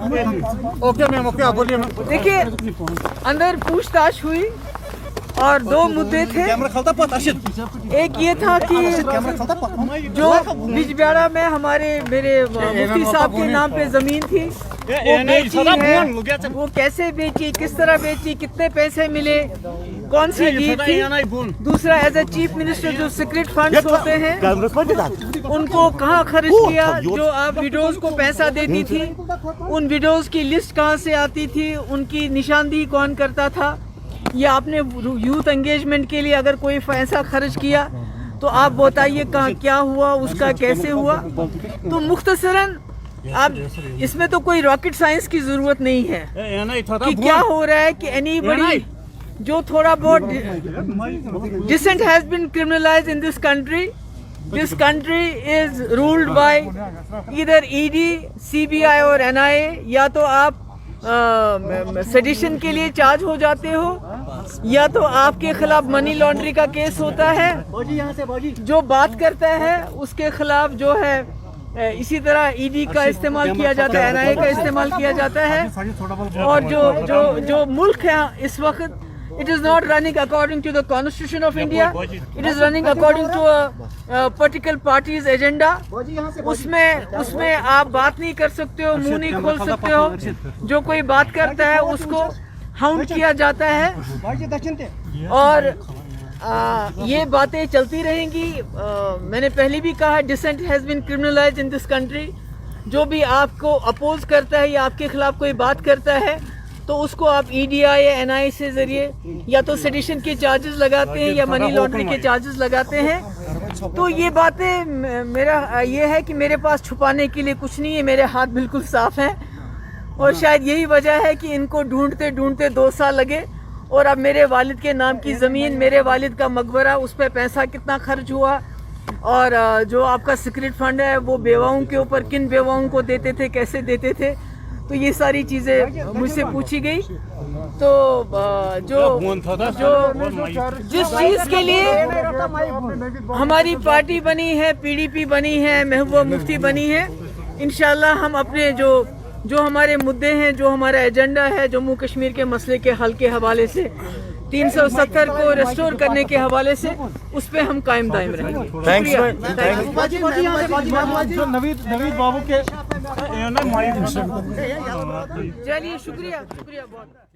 Okay ma'am, okay आप बोलिए। देखिए, अंदर पूछताछ हुई और दो मुद्दे थे। एक ये था कि जो बिजबिहाड़ा में मेरे मुफ्ती साहब के नाम पे जमीन थी वो बेची है, वो कैसे बेची, किस तरह बेची, कितने पैसे मिले, कौन सी डील थी। दूसरा, एज ए चीफ मिनिस्टर जो सीक्रेट फंड्स होते हैं उनको कहाँ खर्च किया, जो आप विडोज को पैसा देती थी उन विडोज की लिस्ट कहाँ से आती थी, उनकी निशानदेही कौन करता था, या आपने यूथ एंगेजमेंट के लिए अगर कोई पैसा खर्च किया तो आप बताइए कहाँ क्या हुआ, उसका कैसे हुआ। तो मुख्तसरन आप इसमें तो कोई रॉकेट साइंस की जरूरत नहीं है कि क्या हो रहा है कि एनीबडी जो थोड़ा बहुत dissent has been criminalised in this country. This country is ruled by either ED, CBI और एनआईए। या तो आप सेडिशन के लिए चार्ज हो जाते हो या तो आपके खिलाफ मनी लॉन्ड्रिंग का केस होता है। जो बात करता है उसके खिलाफ जो है इसी तरह ईडी का इस्तेमाल किया जाता है, एनआईए का इस्तेमाल किया जाता है। और जो मुल्क है इस वक्त, it is not running according to the constitution of India, it is running according to a particular party's agenda. उसमें आप बात नहीं कर सकते हो, मुंह नहीं खोल सकते हो। जो कोई बात करता है उसको हाउंड किया जाता है और ये बातें चलती रहेंगी। मैंने पहले भी कहा, dissent has been criminalised in this country. जो भी आपको अपोज करता है या आपके खिलाफ कोई बात करता है तो उसको आप ईडीआई या एनआईए से जरिए या तो सेडिशन के चार्जेस लगाते हैं या मनी लॉन्ड्रिंग के चार्जेस लगाते हैं। तो ये बातें मेरा ये है कि मेरे पास छुपाने के लिए कुछ नहीं है, मेरे हाथ बिल्कुल साफ हैं। और शायद यही वजह है कि इनको ढूंढते ढूंढते 2 साल लगे और अब मेरे वालिद के नाम की ज़मीन, मेरे वालिद का मकबरा, उस पर पैसा कितना खर्च हुआ और जो आपका सीक्रेट फंड है वो बेवाओं के ऊपर किन बेवाओं को देते थे, कैसे देते थे, तो ये सारी चीज़ें मुझसे पूछी गई। तो जिस चीज़ के लिए हमारी पार्टी बनी है, पीडीपी बनी है, महबूबा मुफ्ती बनी है, इंशाल्लाह हम अपने जो हमारे मुद्दे हैं, जो हमारा एजेंडा है जम्मू कश्मीर के मसले के हल के हवाले से, 370 को रेस्टोर करने के हवाले से, उस पे हम कायम दायम रहेंगे। नवीद बाबू के चलिए, शुक्रिया बहुत।